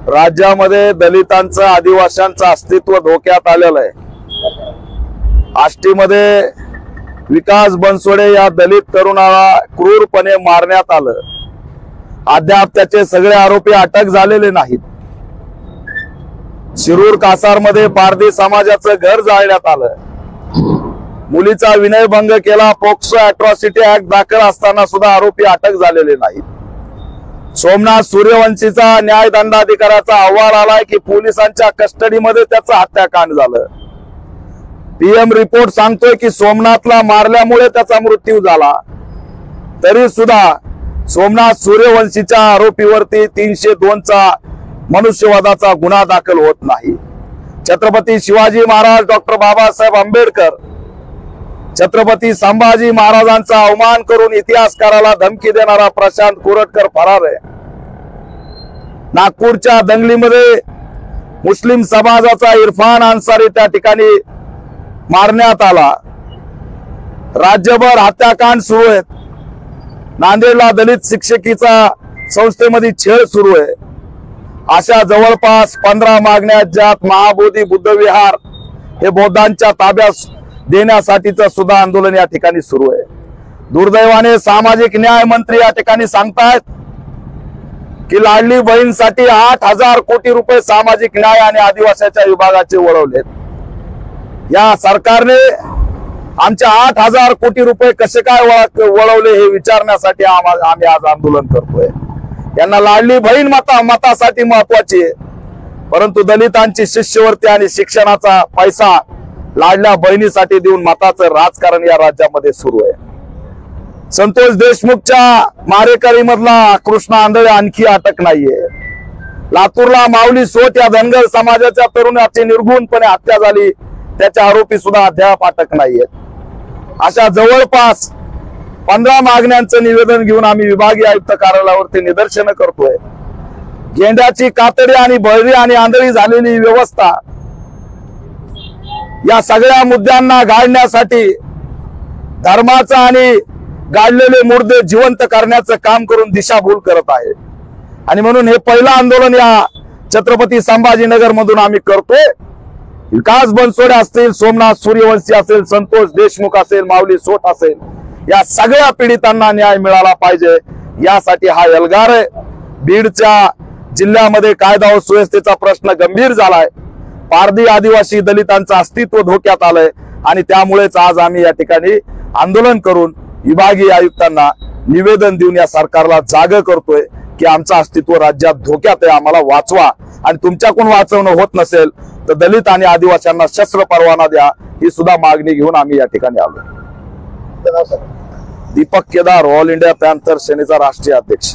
राज्यामध्ये दलितांचं आदिवासींचं अस्तित्व धोक्यात आलेलं आहे। आष्टीमध्ये विकास बनसोडे या दलित तरुणाला क्रूरपणे मारण्यात आलं। अद्याप त्याचे सगळे आरोपी अटक झालेले नाहीत। शिरूर कासारमध्ये पारधी समाजाचं घर जाळण्यात आलं। मुलीचा विनयभंग केला, पोक्सो अॅट्रॉसिटी ऍक्ट दाखल असताना सुद्धा आरोपी अटक झालेले नाहीत। सोमनाथ सूर्यवंशीचा न्यायदंडाधिकाऱ्याचा अहवाल आलाय की पोलिसांच्या कस्टडीमध्ये त्याचं हत्याकांड झालं। पीएम रिपोर्ट सांगतोय की सोमनाथला मारल्यामुळे त्याचा मृत्यू झाला, तरी सुद्धा सोमनाथ सूर्यवंशीच्या आरोपीवरती 302 चा मनुष्यवधाचा गुन्हा दाखल होत नाही। छत्रपती शिवाजी महाराज, डॉक्टर बाबासाहेब आंबेडकर, छत्रपती संभाजी महाराजांचा अवमान करून इतिहासकाराला धमकी देणारा प्रशांत कोरटकर फरार आहे। नागपूरच्या दंगलीमध्ये मुस्लिम समाजाचा इरफान अन्सारी त्या ठिकाणी मारण्यात आला। राज्यभर हत्याकांड सुरू आहेत। नांदेडला दलित शिक्षकीचा संस्थेमध्ये छळ सुरू आहे। अशा जवळपास 15 मागण्या ज्यात महाबोधी बुद्ध विहार हे बौद्धांच्या ताब्यात देण्यासाठीचं सुद्धा आंदोलन या ठिकाणी सुरू आहे। दुर्दैवाने सामाजिक न्याय मंत्री या ठिकाणी सांगतायत की लाडली बहीणसाठी 8,000 कोटी रुपये सामाजिक न्याय आणि आदिवासीच्या विभागाचे वळवलेत। या सरकारने आमच्या 8,000 कोटी रुपये कसे काय वळवले हे विचारण्यासाठी आम्ही आज आंदोलन करतोय। यांना लाडली बहीण मतासाठी महत्वाची आहे, परंतु दलितांची शिष्यवृत्ती आणि शिक्षणाचा पैसा लाडल्या बहिणीसाठी देऊन मताचं राजकारण या राज्यामध्ये सुरू आहे। संतोष देशमुखच्या मारेकरी मधला कृष्णा आंधळे आणखी अटक नाहीये। लातूरला माऊली सोट या धनगर समाजाच्या तरुणाची निर्घुणपणे हत्या झाली, त्याचे आरोपी सुद्धा अद्याप अटक नाहीयेत। अशा जवळपास 15 मागण्यांचं निवेदन घेऊन आम्ही विभागीय आयुक्त कार्यालयावरती निदर्शनं करतोय। गेंड्याची कातडी आणि बळी आणि आंधळी झालेली व्यवस्था या सगळ्या मुद्द्यांना गाडण्यासाठी धर्माचा आणि गाडलेले मुर्दे जिवंत करण्याचं काम करून दिशाभूल करत आहे। आणि म्हणून हे पहिलं आंदोलन या छत्रपती संभाजीनगर मधून आम्ही करतोय। विकास बनसोडे असतील, सोमनाथ सूर्यवंशी असेल, संतोष देशमुख असेल, माऊली सोट असेल, या सगळ्या पीडितांना न्याय मिळाला पाहिजे, यासाठी हा एल्गार आहे। बीडच्या जिल्ह्यामध्ये कायदा व सुव्यवस्थेचा प्रश्न गंभीर झालाय। पारधी आदिवासी दलितांचं अस्तित्व धोक्यात आलंय आणि त्यामुळेच आज आम्ही या ठिकाणी आंदोलन करून विभागीय आयुक्तांना निवेदन देऊन या सरकारला जाग करतोय की आमचं अस्तित्व राज्यात धोक्यात आहे, आम्हाला वाचवा। आणि तुमच्याकडून वाचवणं होत नसेल तर दलित आणि आदिवासींना शस्त्र परवाना द्या, ही सुद्धा मागणी घेऊन आम्ही या ठिकाणी आलो। Deepak Kedar, all India panther सेनेचा राष्ट्रीय अध्यक्ष।